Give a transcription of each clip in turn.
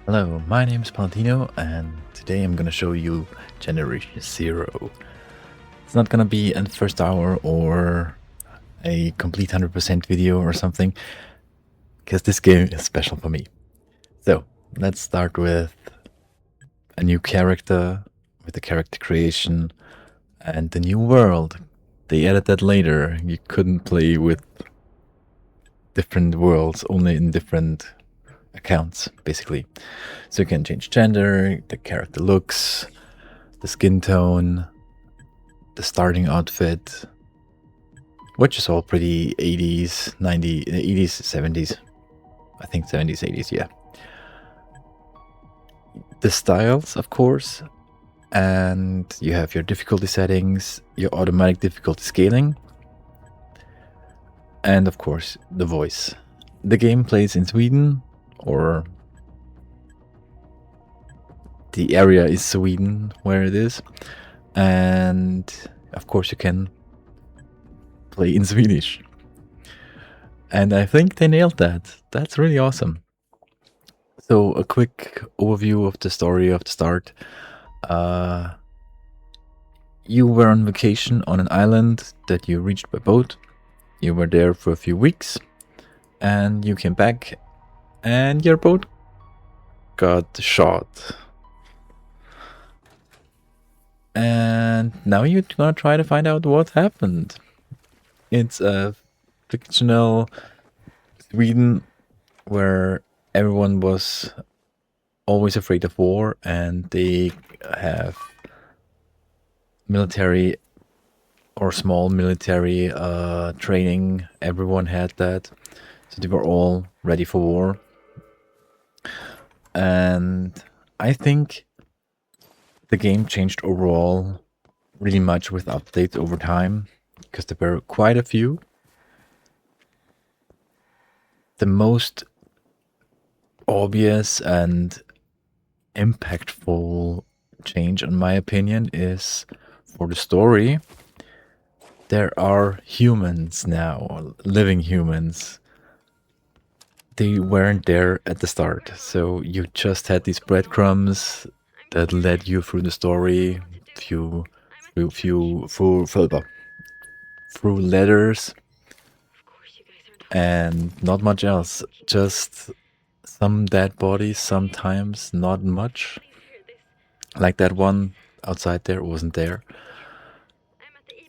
Hello, my name is Palantino, and today I'm gonna show you Generation Zero. It's not gonna be a first hour or a complete 100% video or something, because this game is special for me. So, let's start with a new character, with the character creation, and the new world. They added that later. You couldn't play with different worlds, only in different accounts, basically. So you can change gender, the character looks, the skin tone, the starting outfit, which is all pretty 80s, 90s, 80s, 70s. I think 70s, 80s, yeah. The styles, of course, and you have your difficulty settings, your automatic difficulty scaling, and of course, the voice. The game plays in Sweden, or the area is Sweden where it is, and of course, you can play in Swedish. And I think they nailed that. That's really awesome. So, a quick overview of the story of the start. You were on vacation on an island that you reached by boat. You were there for a few weeks, and you came back, and your boat got shot. And now you're gonna try to find out what happened. It's a fictional Sweden where everyone was always afraid of war, and they have military or small military training. Everyone had that, so they were all ready for war. And I think the game changed overall really much with updates over time, because there were quite a few. The most obvious and impactful change, in my opinion, is for the story. There are humans now, living humans. They weren't there at the start, so you just had these breadcrumbs that led you through the story, through letters, and not much else. Just some dead bodies, sometimes not much. Like that one outside there wasn't there.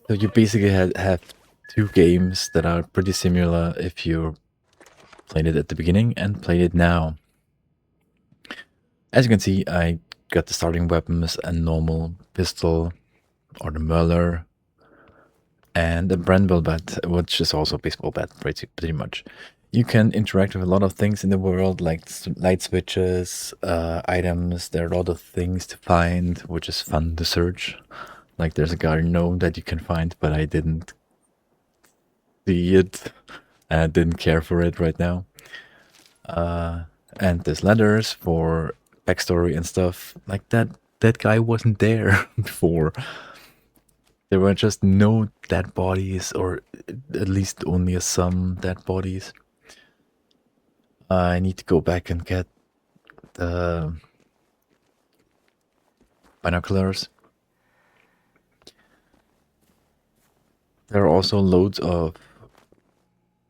So you basically have two games that are pretty similar if you played it at the beginning and played it now. As you can see, I got the starting weapons: a normal pistol, or the Möller, and a Brenville bat, which is also a baseball bat, pretty much. You can interact with a lot of things in the world, like light switches, items. There are a lot of things to find, which is fun to search. Like there's a garden gnome that you can find, but I didn't see it. I didn't care for it right now. And there's letters for backstory and stuff. Like that guy wasn't there before. There were just no dead bodies, or at least only some dead bodies. I need to go back and get the binoculars. There are also loads of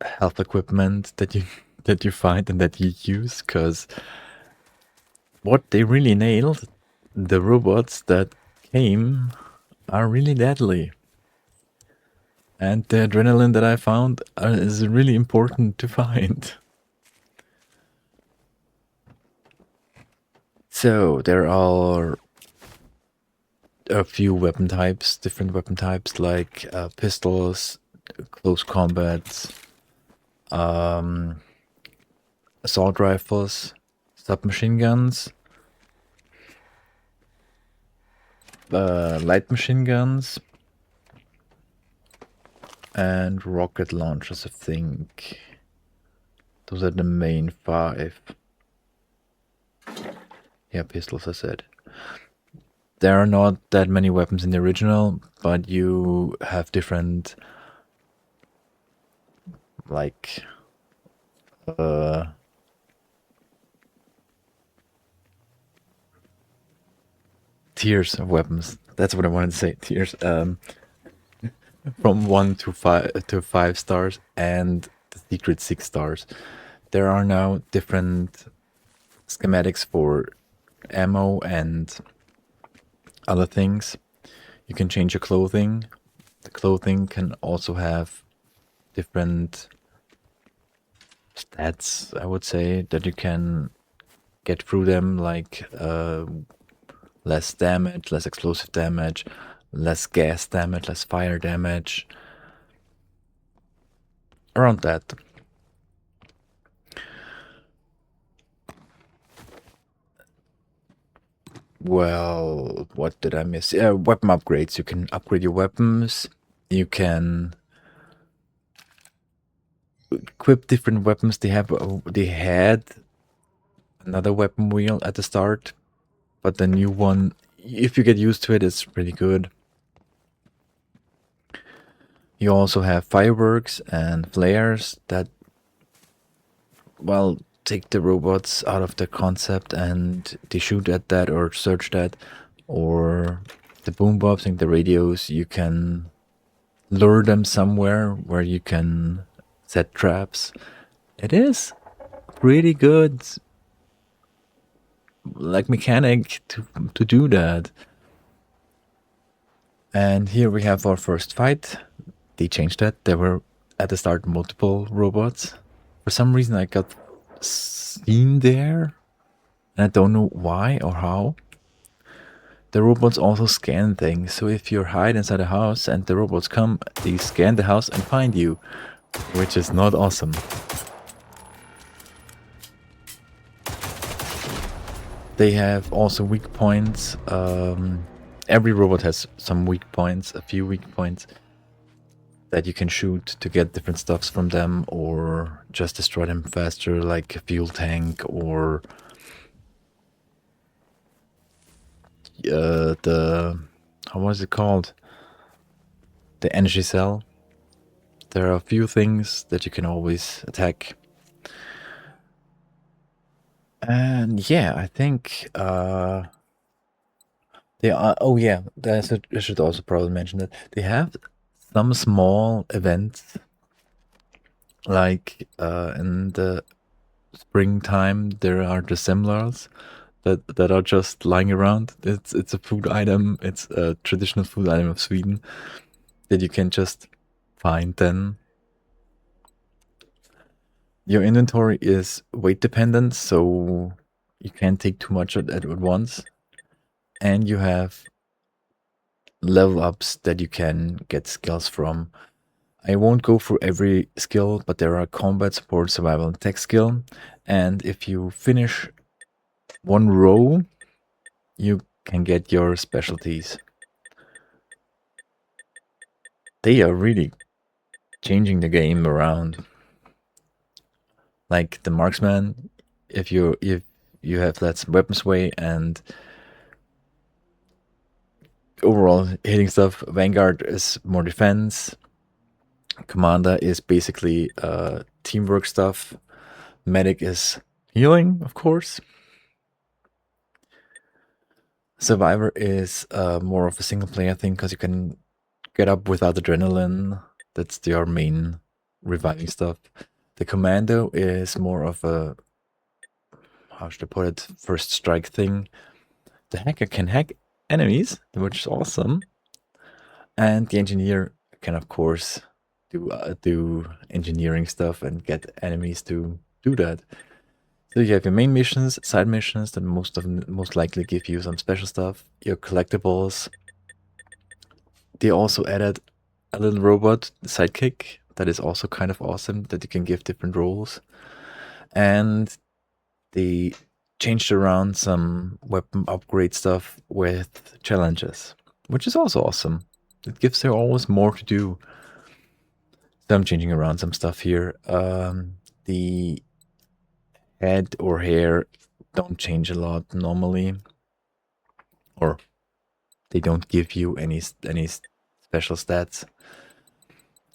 health equipment that you find and that you use, because what they really nailed, the robots that came are really deadly. And the adrenaline that I found is really important to find. So there are a few weapon types, different weapon types, like pistols, close combat, assault rifles, submachine guns, light machine guns, and rocket launchers, I think. Those are the main 5. Yeah, pistols, I said. There are not that many weapons in the original, but you have different, like, tiers of weapons. That's what I wanted to say. Tiers. From 1 to 5 stars, and the secret 6 stars. There are now different schematics for ammo and other things. You can change your clothing. The clothing can also have different stats, I would say, that you can get through them, like less damage, less explosive damage, less gas damage, less fire damage. Around that. Well, what did I miss? Weapon upgrades. You can upgrade your weapons. You can equip different weapons. They had another weapon wheel at the start, but the new one, if you get used to it, it's pretty good. You also have fireworks and flares that, well, take the robots out of the concept and they shoot at that or search that, or the boom bops and the radios. You can lure them somewhere where you can set traps. It is pretty good, like, mechanic to do that. And here we have our first fight. They changed that. There were at the start multiple robots. For some reason I got seen there, and I don't know why or how. The robots also scan things, so if you hide inside a house and the robots come, they scan the house and find you, which is not awesome. They have also weak points. Every robot has some weak points, a few weak points that you can shoot to get different stuffs from them, or just destroy them faster, like a fuel tank, or how was it called? The energy cell. There are a few things that you can always attack. And yeah, I think they are. Oh yeah, I should also probably mention that they have some small events, like in the springtime there are the semlars that are just lying around. It's a food item. It's a traditional food item of Sweden that you can just find then. Your inventory is weight dependent, so you can't take too much at once. And you have level ups that you can get skills from. I won't go through every skill, but there are combat, support, survival, and tech skill. And if you finish one row, you can get your specialties. They are really changing the game around. Like the marksman, if you have that weapon sway and overall hitting stuff, Vanguard is more defense. Commander is basically teamwork stuff. Medic is healing, of course. Survivor is more of a single player thing because you can get up without adrenaline. That's your main reviving stuff. The Commando is more of a, how should I put it, first strike thing. The Hacker can hack enemies, which is awesome. And the Engineer can, of course, do engineering stuff and get enemies to do that. So you have your main missions, side missions that most likely give you some special stuff, your collectibles. They also added a little robot, sidekick, that is also kind of awesome, that you can give different roles. And they changed around some weapon upgrade stuff with challenges, which is also awesome. It gives there always more to do. So I'm changing around some stuff here. The head or hair don't change a lot normally, or they don't give you any special stats.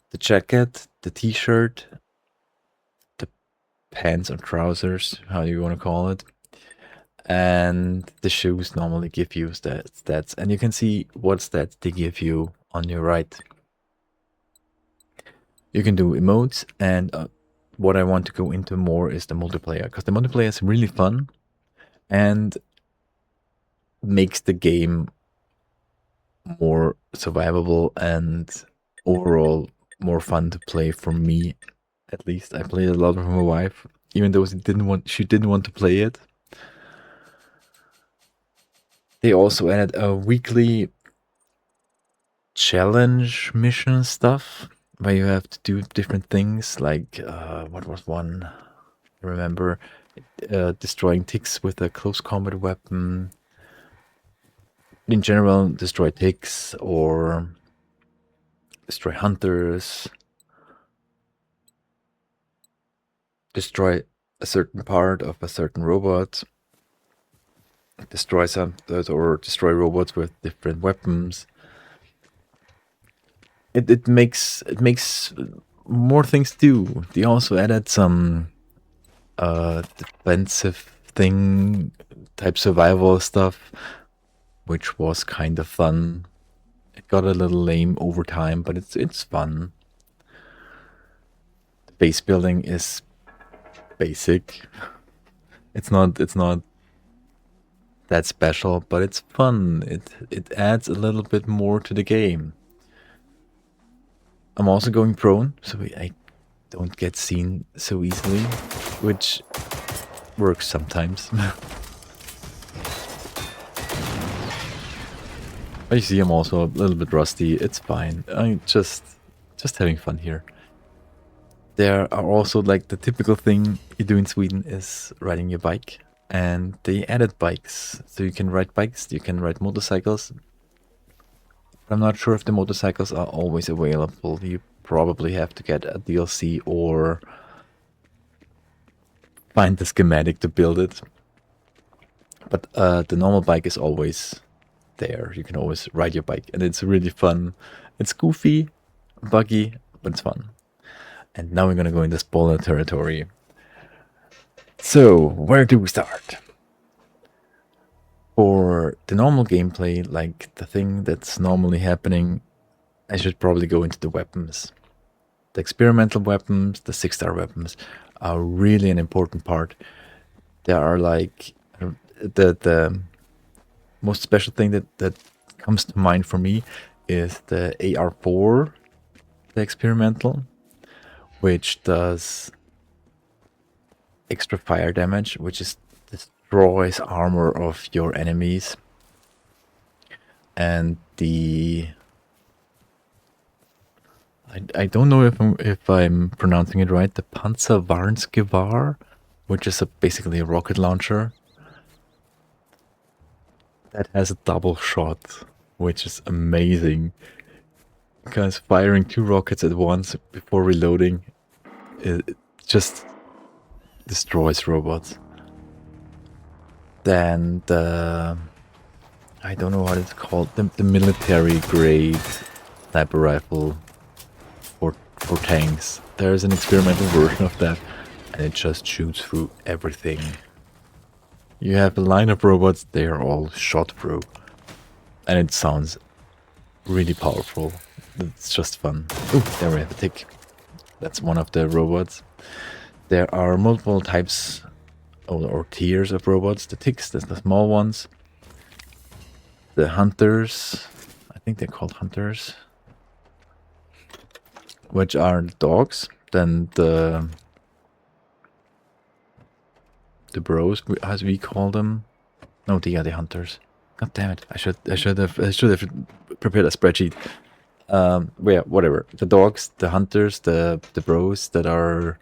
The jacket, the t-shirt, the pants or trousers, how you want to call it, and the shoes normally give you stats, and you can see what stats they give you on your right. You can do emotes, and what I want to go into more is the multiplayer, because the multiplayer is really fun and makes the game more survivable and overall more fun to play for me. At least I played a lot with my wife, even though she didn't want to play it. They also added a weekly challenge mission stuff where you have to do different things, like what was one? I remember destroying ticks with a close combat weapon. In general, destroy ticks or destroy hunters. Destroy a certain part of a certain robot. Destroy or destroy robots with different weapons. It makes more things do. They also added some defensive thing type survival stuff, which was kind of fun. It got a little lame over time, but it's fun. The base building is basic. It's not that special, but it's fun. It adds a little bit more to the game. I'm also going prone, so I don't get seen so easily, which works sometimes. But you see, I'm also a little bit rusty. It's fine. I'm just having fun here. There are also, like, the typical thing you do in Sweden is riding your bike, and they added bikes, so you can ride bikes, you can ride motorcycles. I'm not sure if the motorcycles are always available. You probably have to get a DLC or find the schematic to build it. But the normal bike is always there. You can always ride your bike, and it's really fun. It's goofy, buggy, but it's fun. And now we're gonna go into spoiler territory. So, where do we start? For the normal gameplay, like the thing that's normally happening, I should probably go into the weapons. The experimental weapons, the 6-star weapons, are really an important part. They are like the most special thing that comes to mind for me is the AR4, the experimental, which does extra fire damage, which destroys armor of your enemies. And I don't know if I'm pronouncing it right, the Panzerwarnsgewehr, which is basically a rocket launcher that has a double shot, which is amazing. Because firing 2 rockets at once before reloading, it just destroys robots. Then I don't know what it's called, the military grade sniper rifle for tanks. There's an experimental version of that, and it just shoots through everything. You have a line of robots, they are all shot through, and it sounds really powerful. It's just fun. Ooh, there we have a tick. That's one of the robots. There are multiple types or tiers of robots. The ticks, that's the small ones. The hunters, I think they're called hunters, which are dogs. Then the bros, as we call them. No, they are the hunters. God damn it! I should have prepared a spreadsheet. Yeah, whatever. The dogs, the hunters, the bros that are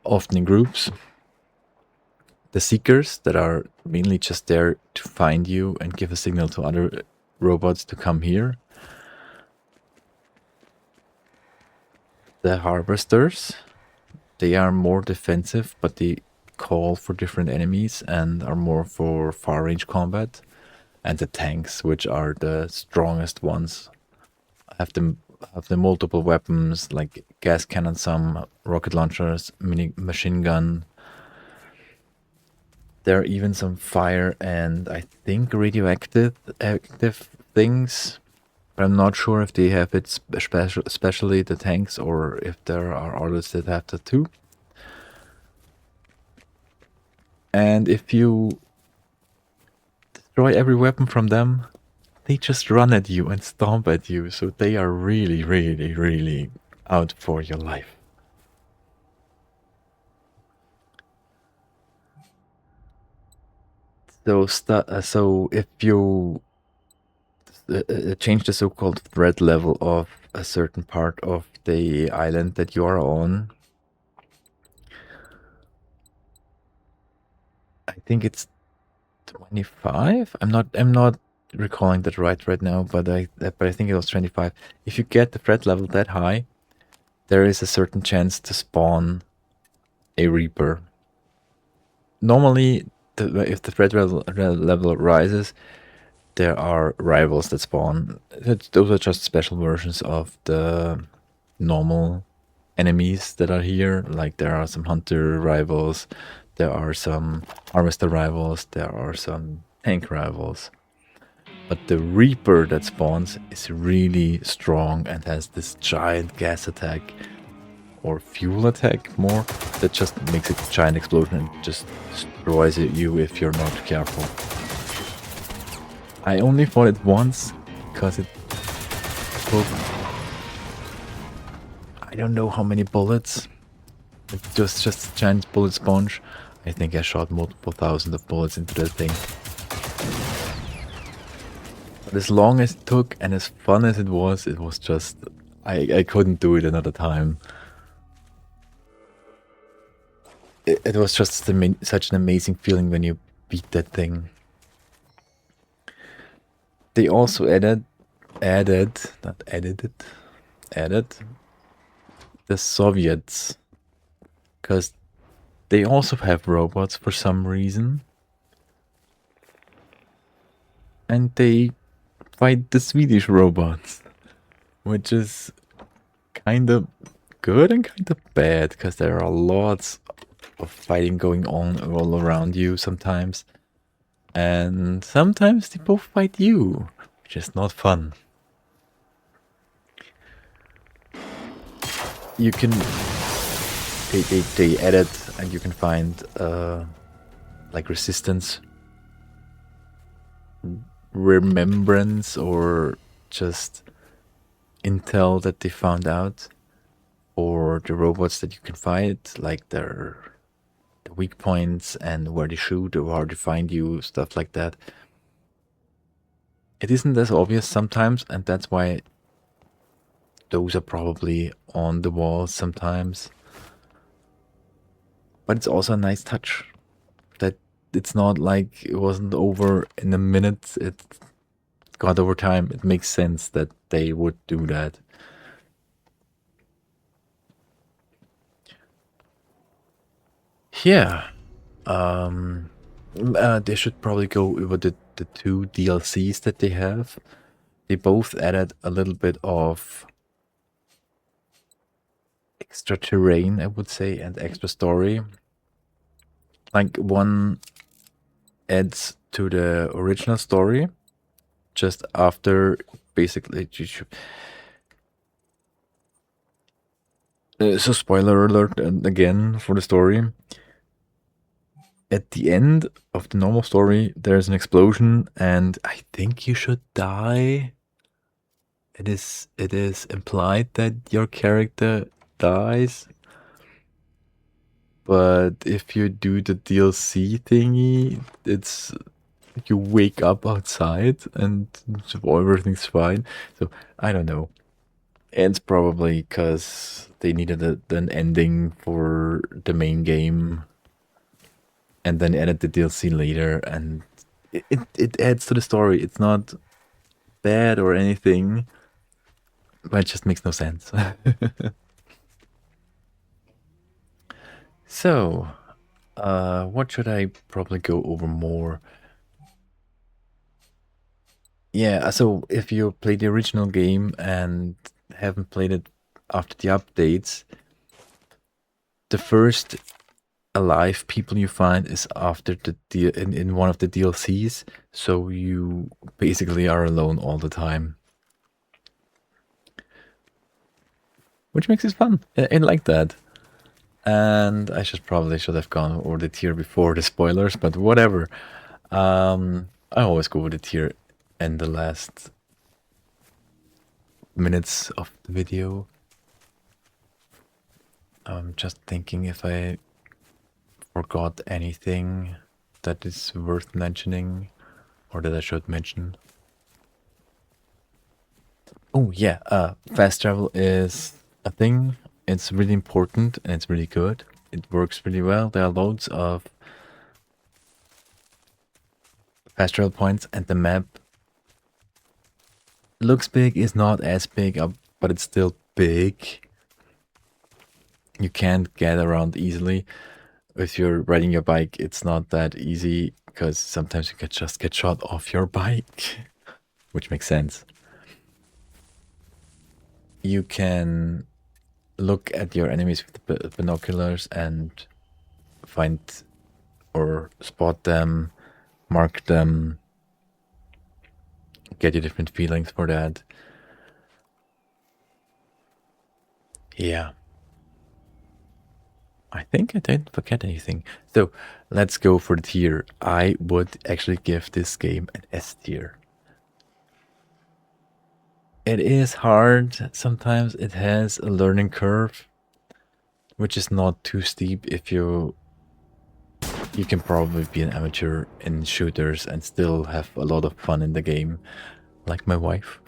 often in groups. The seekers that are mainly just there to find you and give a signal to other robots to come here. The harvesters, they are more defensive, but they call for different enemies and are more for far range combat. And the tanks, which are the strongest ones, have the multiple weapons like gas cannon, some rocket launchers, machine gun. There are even some fire and I think radioactive active things. But I'm not sure if they have it, especially the tanks, or if there are others that have that too. And if you destroy every weapon from them, they just run at you and stomp at you. So they are really, really, really out for your life. So if you change the so-called threat level of a certain part of the island that you are on, I think it's 25. I'm not recalling that right now, but I think it was 25. If you get the threat level that high, there is a certain chance to spawn a Reaper. Normally, if the threat level rises, there are rivals that spawn. Those are just special versions of the normal enemies that are here. Like there are some hunter rivals, there are some harvester rivals, there are some tank rivals. But the Reaper that spawns is really strong and has this giant gas attack or fuel attack more that just makes a giant explosion and just destroys you if you're not careful. I only fought it once because it took I don't know how many bullets. It was just a giant bullet sponge. I think I shot multiple thousands of bullets into that thing. But as long as it took and as fun as it was just... I couldn't do it another time. It was just such an amazing feeling when you beat that thing. They also added the Soviets, because they also have robots for some reason, and they fight the Swedish robots, which is kind of good and kind of bad, because there are lots of fighting going on all around you sometimes, and sometimes they both fight you, which is not fun. You can... They added, and you can find like resistance, remembrance, or just intel that they found out, or the robots that you can fight, like the weak points and where they shoot or how they find you, stuff like that. It isn't as obvious sometimes, and that's why those are probably on the walls sometimes. But it's also a nice touch that it's not like it wasn't over in a minute. It got over time. It makes sense that they would do that. Yeah. They should probably go over the two DLCs that they have. They both added a little bit of extra terrain, I would say, and extra story. Like one adds to the original story just after basically so spoiler alert and again for the story. At the end of the normal story, there's an explosion, and I think you should die. It is implied that your character dies. But if you do the DLC thingy, it's you wake up outside and everything's fine. So I don't know. It's probably because they needed an ending for the main game, and then added the DLC later, and it adds to the story. It's not bad or anything, but it just makes no sense. So, what should I probably go over more? Yeah, so if you play the original game and haven't played it after the updates, the first alive people you find is after the in one of the DLCs, so you basically are alone all the time, which makes it fun. I like that. And I probably should have gone over the tier before the spoilers, but whatever. I always go over the tier in the last minutes of the video. I'm just thinking if I forgot anything that is worth mentioning or that I should mention. Oh yeah, fast travel is a thing. It's really important and it's really good. It works really well. There are loads of fast travel points, and the map looks big, is not as big, but it's still big. You can't get around easily. If you're riding your bike, it's not that easy because sometimes you could just get shot off your bike, which makes sense. You can look at your enemies with binoculars and find or spot them, mark them, get your different feelings for that. Yeah. I think I didn't forget anything. So let's go for the tier. I would actually give this game an S tier. It is hard. Sometimes it has a learning curve, which is not too steep if you can probably be an amateur in shooters and still have a lot of fun in the game, like my wife.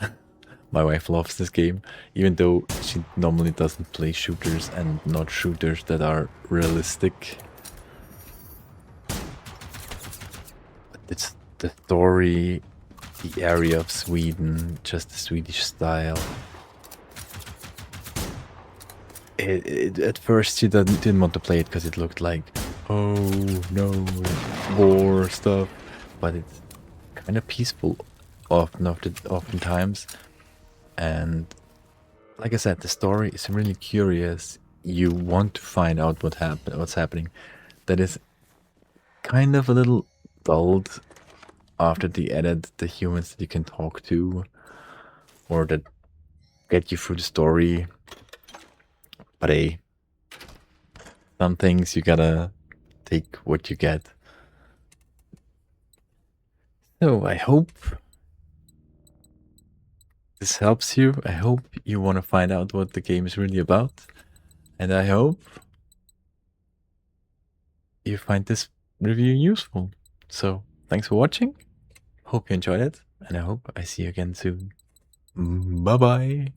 My wife loves this game, even though she normally doesn't play shooters and not shooters that are realistic. It's the story, the area of Sweden, just the Swedish style. At first she didn't want to play it because it looked like, oh no, war stuff, but it's kind of peaceful oftentimes. And like I said, the story is really curious. You want to find out what's happening. That is kind of a little dulled after they added the humans that you can talk to or that get you through the story. But hey, some things you gotta take what you get. So I hope this helps you. I hope you want to find out what the game is really about. And I hope you find this review useful. So thanks for watching. Hope you enjoyed it. And I hope I see you again soon. Bye bye.